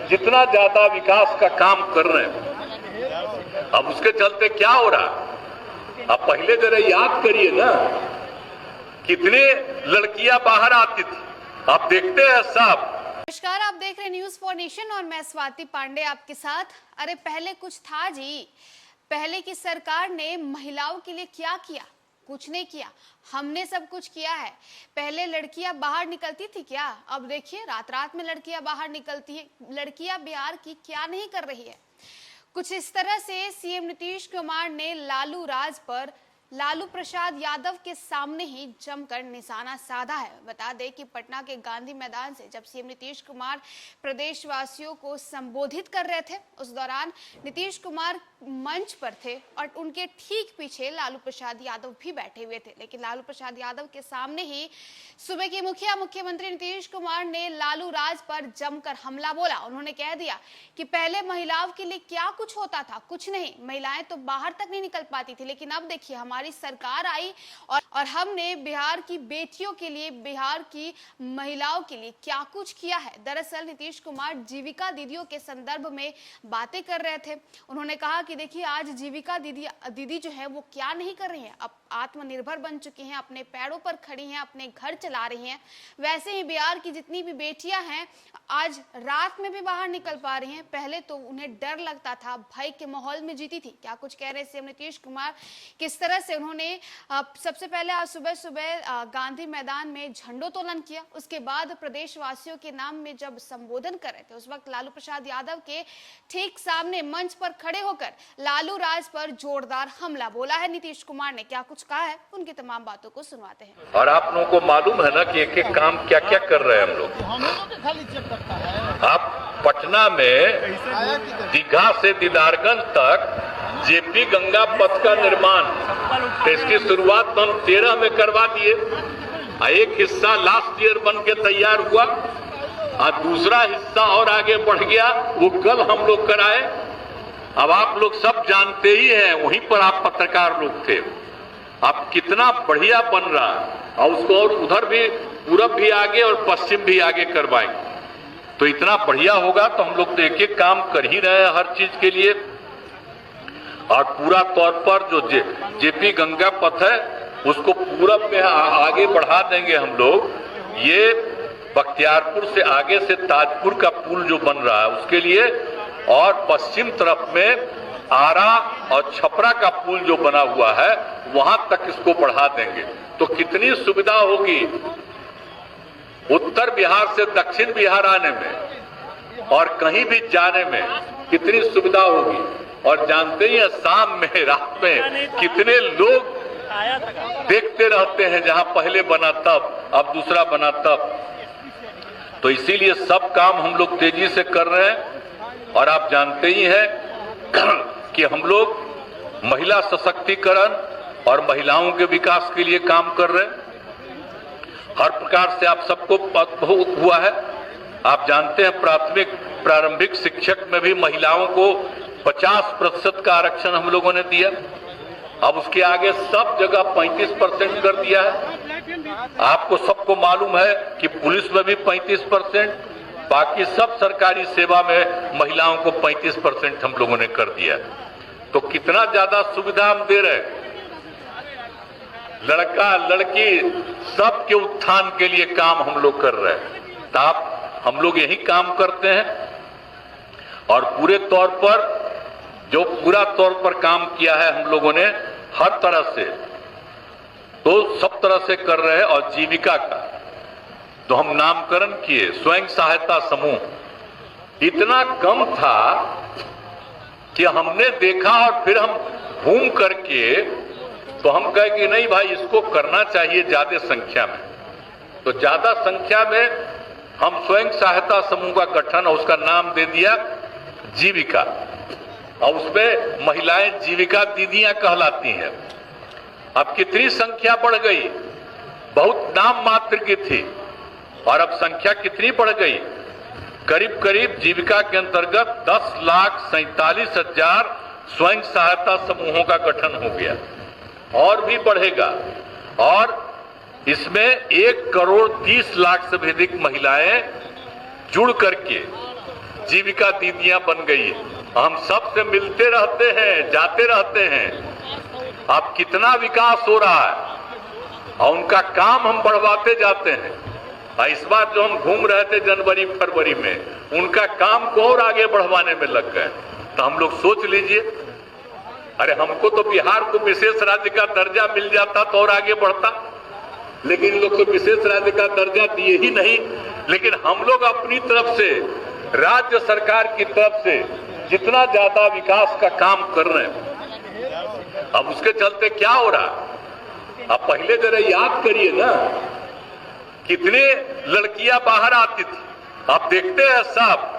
जितना ज्यादा विकास का काम कर रहे हैं। अब उसके चलते क्या हो रहा, अब पहले जरा याद करिए ना, कितने लड़कियां बाहर आती थी, आप देखते हैं सब। नमस्कार, आप देख रहे हैं न्यूज फॉर नेशन और मैं स्वाति पांडे आपके साथ। अरे पहले कुछ था जी, पहले की सरकार ने महिलाओं के लिए क्या किया? कुछ नहीं किया। हमने सब कुछ किया है। पहले लड़कियां बाहर निकलती थी क्या? अब देखिए रात रात में लड़कियां बाहर निकलती है। लड़कियां बिहार की क्या नहीं कर रही है। कुछ इस तरह से सीएम नीतीश कुमार ने लालू प्रसाद यादव के सामने ही जमकर निशाना साधा है। बता दें कि पटना के गांधी मैदान से जब सीएम नीतीश कुमार प्रदेशवासियों को संबोधित कर रहे थे, उस दौरान नीतीश कुमार मंच पर थे और उनके ठीक पीछे लालू प्रसाद यादव भी बैठे हुए थे। लेकिन लालू प्रसाद यादव के सामने ही सूबे के मुख्यमंत्री नीतीश कुमार ने लालू राज पर जमकर हमला बोला। उन्होंने कह दिया कि पहले महिलाओं के लिए क्या कुछ होता था, कुछ नहीं, महिलाएं तो बाहर तक नहीं निकल पाती थी, लेकिन अब देखिए हमारी सरकार आई और हमने बिहार की बेटियों के लिए, बिहार की महिलाओं के लिए क्या कुछ किया है। दरअसल नीतीश कुमार जीविका दीदियों के संदर्भ में बातें कर रहे थे। उन्होंने कहा कि देखिए आज जीविका दीदी जो है वो क्या नहीं कर रही हैं, अब आत्मनिर्भर बन चुकी हैं, अपने पैरों पर खड़ी हैं, अपने घर चला रही हैं। वैसे ही बिहार की जितनी भी बेटियां हैं आज रात में भी बाहर निकल पा रही हैं। पहले तो उन्हें डर लगता था, भय के माहौल में जीती थी। क्या कुछ कह रहे सीएम नीतीश कुमार, किस तरह से उन्होंने सबसे पहले आज सुबह गांधी मैदान में झंडोत्तोलन किया। उसके बाद प्रदेशवासियों के नाम में जब संबोधन कर रहे थे, उस वक्त लालू प्रसाद यादव के ठीक सामने मंच पर खड़े होकर लालू राज पर जोरदार हमला बोला है नीतीश कुमार ने। क्या कुछ कहा है, उनकी तमाम बातों को सुनवाते हैं। और आप लोगों को मालूम है ना कि एक एक काम क्या क्या कर रहे हैं हम लोग। आप पटना में दीघा से दीदारगंज तक जेपी गंगा पथ का निर्माण, तो इसकी शुरुआत तो हम 13 में करवा दिए। एक हिस्सा लास्ट ईयर बन के तैयार हुआ और दूसरा हिस्सा और आगे बढ़ गया, वो कल हम लोग कराए। अब आप लोग सब जानते ही हैं, वहीं पर आप पत्रकार लोग थे। अब कितना बढ़िया बन रहा है और उसको और उधर भी पूरब भी आगे और पश्चिम भी आगे करवाएंगे, तो इतना बढ़िया होगा। तो हम लोग तो एक एक काम कर ही रहे हैं हर चीज के लिए। और पूरा तौर पर जो जेपी गंगा पथ है उसको पूरब में आगे बढ़ा देंगे हम लोग। ये बख्तियारपुर से आगे से ताजपुर का पुल जो बन रहा है उसके लिए, और पश्चिम तरफ में आरा और छपरा का पुल जो बना हुआ है वहां तक इसको बढ़ा देंगे। तो कितनी सुविधा होगी उत्तर बिहार से दक्षिण बिहार आने में और कहीं भी जाने में, कितनी सुविधा होगी। और जानते ही हैं शाम में, रात में कितने लोग देखते रहते हैं, जहां पहले बना तब, अब दूसरा बना तब। तो इसीलिए सब काम हम लोग तेजी से कर रहे हैं। और आप जानते ही हैं कि हम लोग महिला सशक्तिकरण और महिलाओं के विकास के लिए काम कर रहे हैं। हर प्रकार से आप सबको हुआ है। आप जानते हैं प्रारंभिक शिक्षक में भी महिलाओं को 50% का आरक्षण हम लोगों ने दिया। अब उसके आगे सब जगह 35% कर दिया है। आपको सबको मालूम है कि पुलिस में भी 35%, बाकी सब सरकारी सेवा में महिलाओं को 35% हम लोगों ने कर दिया। तो कितना ज्यादा सुविधा हम दे रहे हैं। लड़का लड़की सबके उत्थान के लिए काम हम लोग कर रहे हैं। तो हम लोग यही काम करते हैं। और पूरे तौर पर जो पूरा तौर पर काम किया है हम लोगों ने हर तरह से, तो सब तरह से कर रहे हैं। और जीविका का तो हम नामकरण किए, स्वयं सहायता समूह इतना कम था कि हमने देखा और फिर हम घूम करके तो हम कहे कि नहीं भाई इसको करना चाहिए ज्यादा संख्या में। तो ज्यादा संख्या में हम स्वयं सहायता समूह का गठन और उसका नाम दे दिया जीविका। और उसमें महिलाएं जीविका दीदियां कहलाती हैं। अब कितनी संख्या बढ़ गई, बहुत नाम मात्र की थी और अब संख्या कितनी बढ़ गई, करीब करीब जीविका के अंतर्गत 10,47,000 स्वयं सहायता समूहों का गठन हो गया और भी बढ़ेगा। और इसमें 1,30,00,000 से भी अधिक महिलाएं जुड़ करके जीविका दीदियां बन गई है। हम सबसे मिलते रहते हैं, जाते रहते हैं। अब कितना विकास हो रहा है और उनका काम हम बढ़वाते जाते हैं। इस बार जो हम घूम रहे थे जनवरी फरवरी में, उनका काम को और आगे बढ़वाने में लग गए। तो हम लोग सोच लीजिए, अरे हमको तो बिहार को विशेष राज्य का दर्जा मिल जाता तो और आगे बढ़ता, लेकिन इन लोग तो विशेष राज्य का दर्जा दिए ही नहीं। लेकिन हम लोग अपनी तरफ से, राज्य सरकार की तरफ से जितना ज्यादा विकास का काम कर रहे हैं, अब उसके चलते क्या हो रहा। अब पहले जरा याद करिए ना, कितने लड़कियां बाहर आती थी। आप देखते हैं सब